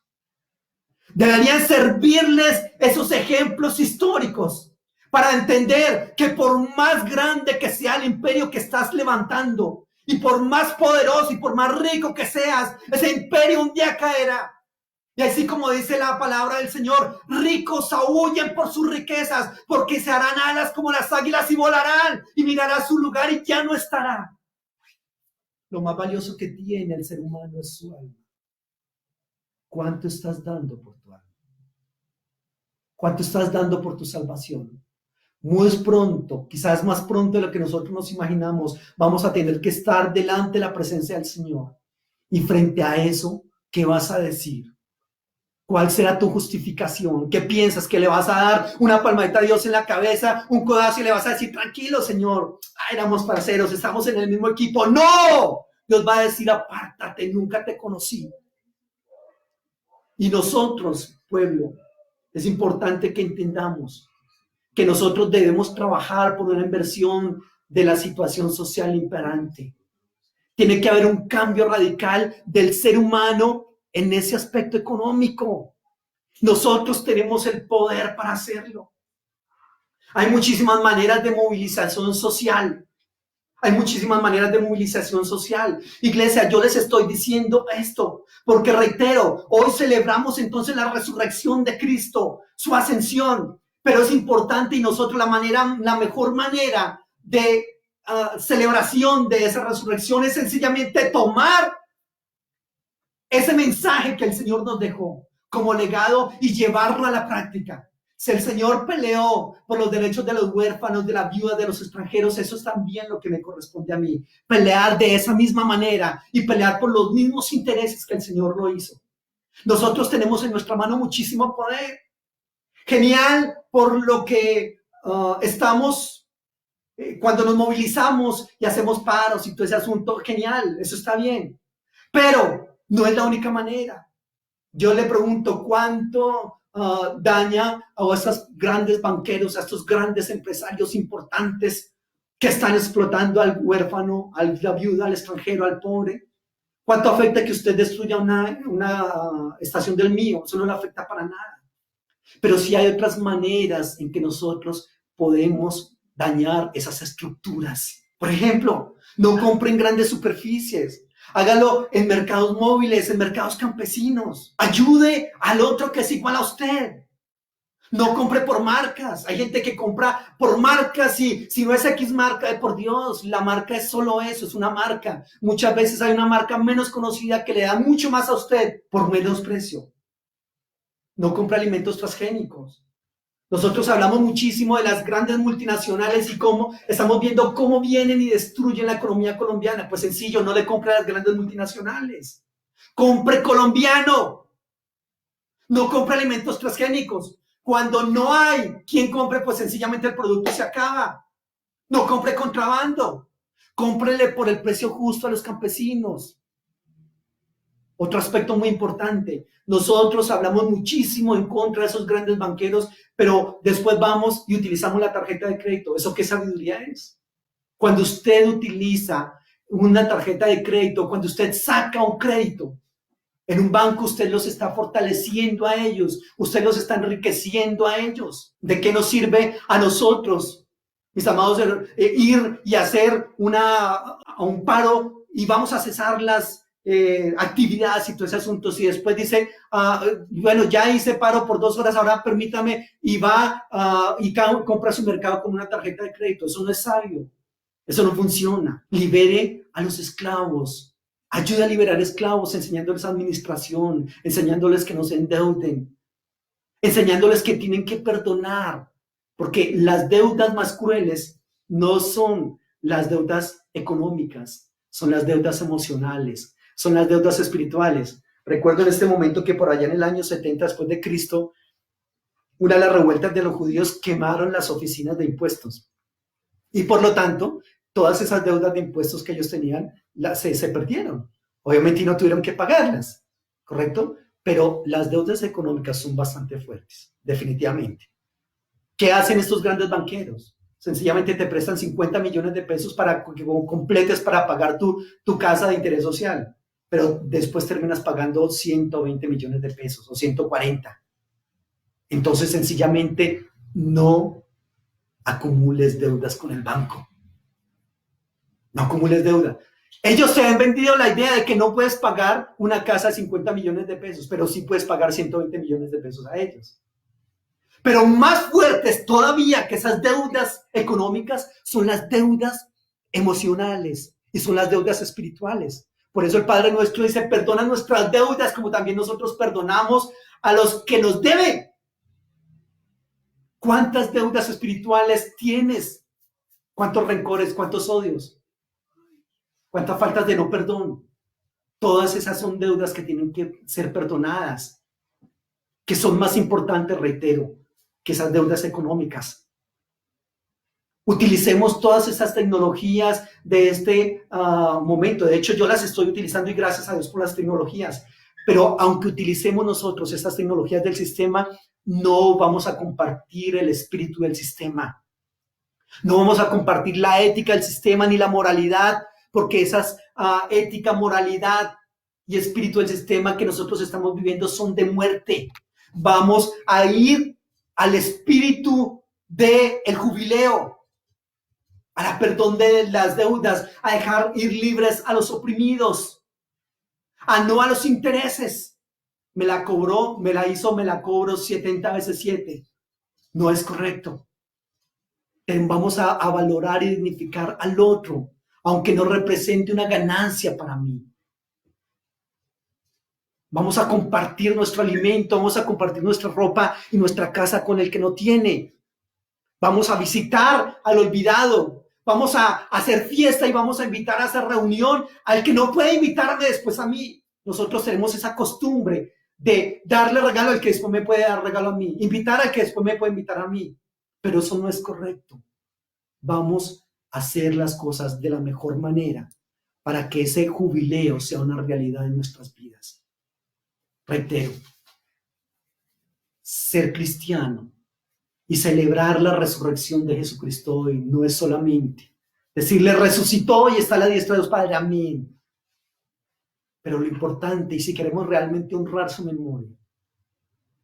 Deberían servirles esos ejemplos históricos para entender que por más grande que sea el imperio que estás levantando, y por más poderoso y por más rico que seas, ese imperio un día caerá. Y así como dice la palabra del Señor, ricos aúllen por sus riquezas, porque se harán alas como las águilas y volarán, y mirará su lugar y ya no estará. Lo más valioso que tiene el ser humano es su alma. ¿Cuánto estás dando por tu alma? ¿Cuánto estás dando por tu salvación? Muy pronto, quizás más pronto de lo que nosotros nos imaginamos, vamos a tener que estar delante de la presencia del Señor. Y frente a eso, ¿qué vas a decir? ¿Cuál será tu justificación? ¿Qué piensas? ¿Que le vas a dar una palmadita a Dios en la cabeza, un codazo y le vas a decir, tranquilo, Señor, éramos parceros, estamos en el mismo equipo? ¡No! Dios va a decir, apártate, nunca te conocí. Y nosotros, pueblo, es importante que entendamos que nosotros debemos trabajar por una inversión de la situación social imperante. Tiene que haber un cambio radical del ser humano en ese aspecto económico. Nosotros tenemos el poder para hacerlo. Hay muchísimas maneras de movilización social. Hay muchísimas maneras de movilización social. Iglesia, yo les estoy diciendo esto porque reitero, hoy celebramos entonces la resurrección de Cristo, su ascensión, pero es importante y nosotros la mejor manera de celebración de esa resurrección es sencillamente tomar ese mensaje que el Señor nos dejó como legado y llevarlo a la práctica. Si el Señor peleó por los derechos de los huérfanos, de las viudas, de los extranjeros, eso es también lo que me corresponde a mí. Pelear de esa misma manera y pelear por los mismos intereses que el Señor lo hizo. Nosotros tenemos en nuestra mano muchísimo poder. Genial por lo que estamos, cuando nos movilizamos y hacemos paros y todo ese asunto, genial, eso está bien. Pero no es la única manera. Yo le pregunto cuánto daña a estos grandes banqueros, a estos grandes empresarios importantes que están explotando al huérfano, a la viuda, al extranjero, al pobre. ¿Cuánto afecta que usted destruya una estación del mío? Eso no le afecta para nada. Pero sí hay otras maneras en que nosotros podemos dañar esas estructuras. Por ejemplo, no compren grandes superficies. Hágalo en mercados móviles, en mercados campesinos. Ayude al otro que es igual a usted. No compre por marcas. Hay gente que compra por marcas y si no es X marca, por Dios, la marca es solo eso, es una marca. Muchas veces hay una marca menos conocida que le da mucho más a usted por menos precio. No compre alimentos transgénicos. Nosotros hablamos muchísimo de las grandes multinacionales y cómo estamos viendo cómo vienen y destruyen la economía colombiana. Pues sencillo, no le compre a las grandes multinacionales. Compre colombiano. No compre alimentos transgénicos. Cuando no hay quien compre, pues sencillamente el producto se acaba. No compre contrabando. Cómprele por el precio justo a los campesinos. Otro aspecto muy importante, nosotros hablamos muchísimo en contra de esos grandes banqueros, pero después vamos y utilizamos la tarjeta de crédito. ¿Eso qué sabiduría es? Cuando usted utiliza una tarjeta de crédito, cuando usted saca un crédito en un banco, usted los está fortaleciendo a ellos, usted los está enriqueciendo a ellos. ¿De qué nos sirve a nosotros, mis amados, ir y hacer un paro y vamos a cesar las actividades y todo ese asunto? Si después dice, bueno, ya hice paro por 2 horas, ahora permítame, y va y compra su mercado con una tarjeta de crédito. Eso no es sabio, eso no funciona. Libere a los esclavos, ayude a liberar esclavos, enseñándoles administración, enseñándoles que no se endeuden, enseñándoles que tienen que perdonar, porque las deudas más crueles no son las deudas económicas, son las deudas emocionales, son las deudas espirituales. Recuerdo en este momento que por allá en el año 70 después de Cristo, una de las revueltas de los judíos quemaron las oficinas de impuestos. Y por lo tanto, todas esas deudas de impuestos que ellos tenían se perdieron. Obviamente no tuvieron que pagarlas, ¿correcto? Pero las deudas económicas son bastante fuertes, definitivamente. ¿Qué hacen estos grandes banqueros? Sencillamente te prestan 50 millones de pesos para que completes para pagar tu casa de interés social, pero después terminas pagando 120 millones de pesos o 140. Entonces, sencillamente, no acumules deudas con el banco. No acumules deuda. Ellos te han vendido la idea de que no puedes pagar una casa de 50 millones de pesos, pero sí puedes pagar 120 millones de pesos a ellos. Pero más fuertes todavía que esas deudas económicas son las deudas emocionales y son las deudas espirituales. Por eso el Padre Nuestro dice, perdona nuestras deudas como también nosotros perdonamos a los que nos deben. ¿Cuántas deudas espirituales tienes? ¿Cuántos rencores? ¿Cuántos odios? ¿Cuántas faltas de no perdón? Todas esas son deudas que tienen que ser perdonadas, que son más importantes, reitero, que esas deudas económicas. Utilicemos todas esas tecnologías de este momento. De hecho, yo las estoy utilizando y gracias a Dios por las tecnologías. Pero aunque utilicemos nosotros estas tecnologías del sistema, no vamos a compartir el espíritu del sistema. No vamos a compartir la ética del sistema ni la moralidad, porque esas ética, moralidad y espíritu del sistema que nosotros estamos viviendo son de muerte. Vamos a ir al espíritu del jubileo, al perdón de las deudas, a dejar ir libres a los oprimidos, a no a los intereses. Me la cobró, me la hizo, me la cobro 70 veces 7. No es correcto. Vamos a valorar y dignificar al otro, aunque no represente una ganancia para mí. Vamos a compartir nuestro alimento, vamos a compartir nuestra ropa y nuestra casa con el que no tiene. Vamos a visitar al olvidado. Vamos a hacer fiesta y vamos a invitar a esa reunión al que no puede invitarme después a mí. Nosotros tenemos esa costumbre de darle regalo al que después me puede dar regalo a mí, invitar al que después me puede invitar a mí. Pero eso no es correcto. Vamos a hacer las cosas de la mejor manera para que ese jubileo sea una realidad en nuestras vidas. Reitero, ser cristiano y celebrar la resurrección de Jesucristo hoy no es solamente decirle resucitó y está a la diestra de Dios Padre, amén. Pero lo importante, y si queremos realmente honrar su memoria,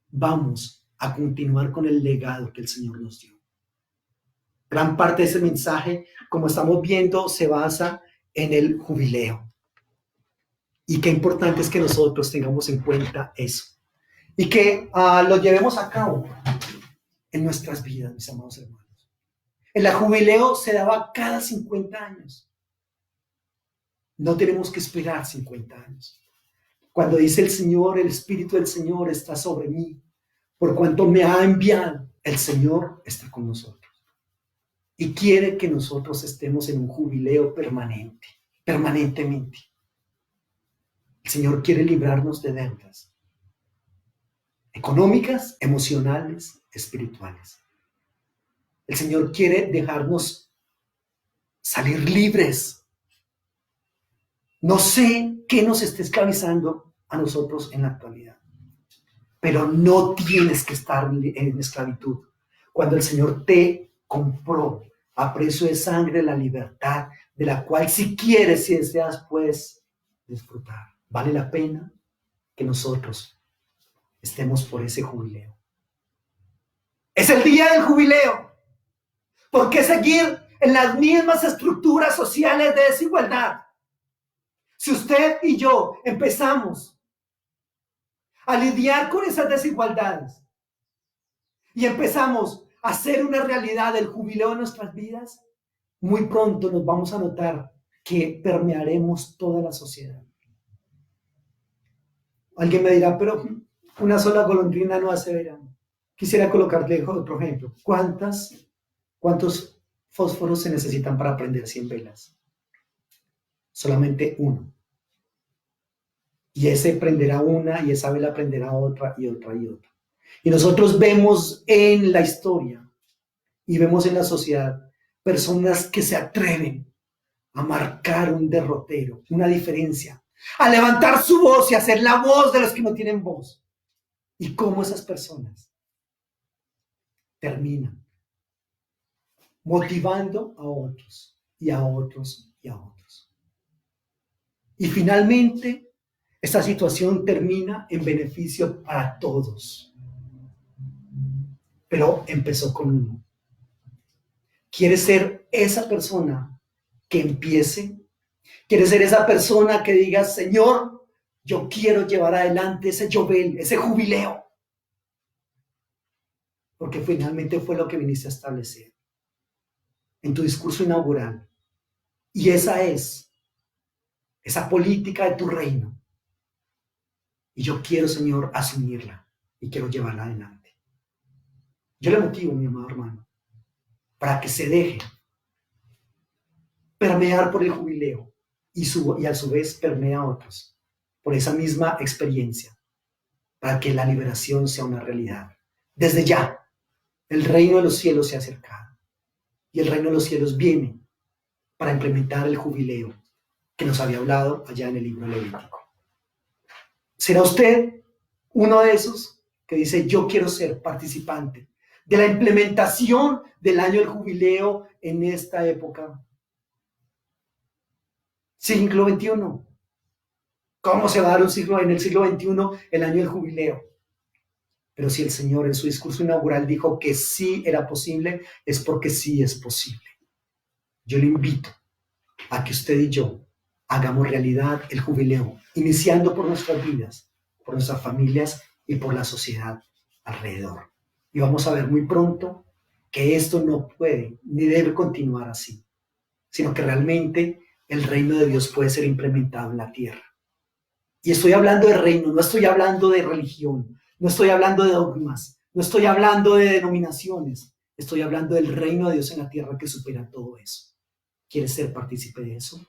vamos a continuar con el legado que el Señor nos dio. Gran parte de ese mensaje, como estamos viendo, se basa en el jubileo. Y qué importante es que nosotros tengamos en cuenta eso. Y que lo llevemos a cabo en nuestras vidas, mis amados hermanos. El jubileo se daba cada 50 años. No tenemos que esperar 50 años. Cuando dice el Señor, el Espíritu del Señor está sobre mí, por cuanto me ha enviado, el Señor está con nosotros. Y quiere que nosotros estemos en un jubileo permanente, permanentemente. El Señor quiere librarnos de deudas económicas, emocionales, espirituales. El Señor quiere dejarnos salir libres. No sé qué nos está esclavizando a nosotros en la actualidad, pero no tienes que estar en esclavitud. Cuando el Señor te compró a precio de sangre la libertad, de la cual si quieres, si deseas, puedes disfrutar. Vale la pena que nosotros estemos por ese jubileo. Es el día del jubileo. ¿Por qué seguir en las mismas estructuras sociales de desigualdad? Si usted y yo empezamos a lidiar con esas desigualdades y empezamos a hacer una realidad el jubileo de nuestras vidas, muy pronto nos vamos a notar que permearemos toda la sociedad. Alguien me dirá, pero una sola golondrina no hace verano. Quisiera colocarle otro ejemplo. ¿Cuántos fósforos se necesitan para prender 100 velas? Solamente uno. Y ese prenderá una, y esa vela prenderá otra, y otra, y otra. Y nosotros vemos en la historia, y vemos en la sociedad, personas que se atreven a marcar un derrotero, una diferencia, a levantar su voz y a ser la voz de los que no tienen voz. Y cómo esas personas terminan motivando a otros y a otros y a otros. Y finalmente, esta situación termina en beneficio para todos. Pero empezó con uno. ¿Quieres ser esa persona que empiece? ¿Quieres ser esa persona que diga, Señor, yo quiero llevar adelante ese Yobel, ese jubileo? Porque finalmente fue lo que viniste a establecer en tu discurso inaugural. Y esa es esa política de tu reino. Y yo quiero, Señor, asumirla y quiero llevarla adelante. Yo le motivo, mi amado hermano, para que se deje permear por el jubileo y a su vez permea a otros por esa misma experiencia, para que la liberación sea una realidad. Desde ya, el reino de los cielos se ha acercado y el reino de los cielos viene para implementar el jubileo que nos había hablado allá en el libro Levítico. ¿Será usted uno de esos que dice, yo quiero ser participante de la implementación del año del jubileo en esta época? Siglo XXI. ¿Cómo se va a dar en el siglo XXI el año del jubileo? Pero si el Señor en su discurso inaugural dijo que sí era posible, es porque sí es posible. Yo le invito a que usted y yo hagamos realidad el jubileo, iniciando por nuestras vidas, por nuestras familias y por la sociedad alrededor. Y vamos a ver muy pronto que esto no puede ni debe continuar así, sino que realmente el reino de Dios puede ser implementado en la tierra. Y estoy hablando de reino, no estoy hablando de religión, no estoy hablando de dogmas, no estoy hablando de denominaciones, estoy hablando del reino de Dios en la tierra que supera todo eso. ¿Quieres ser partícipe de eso?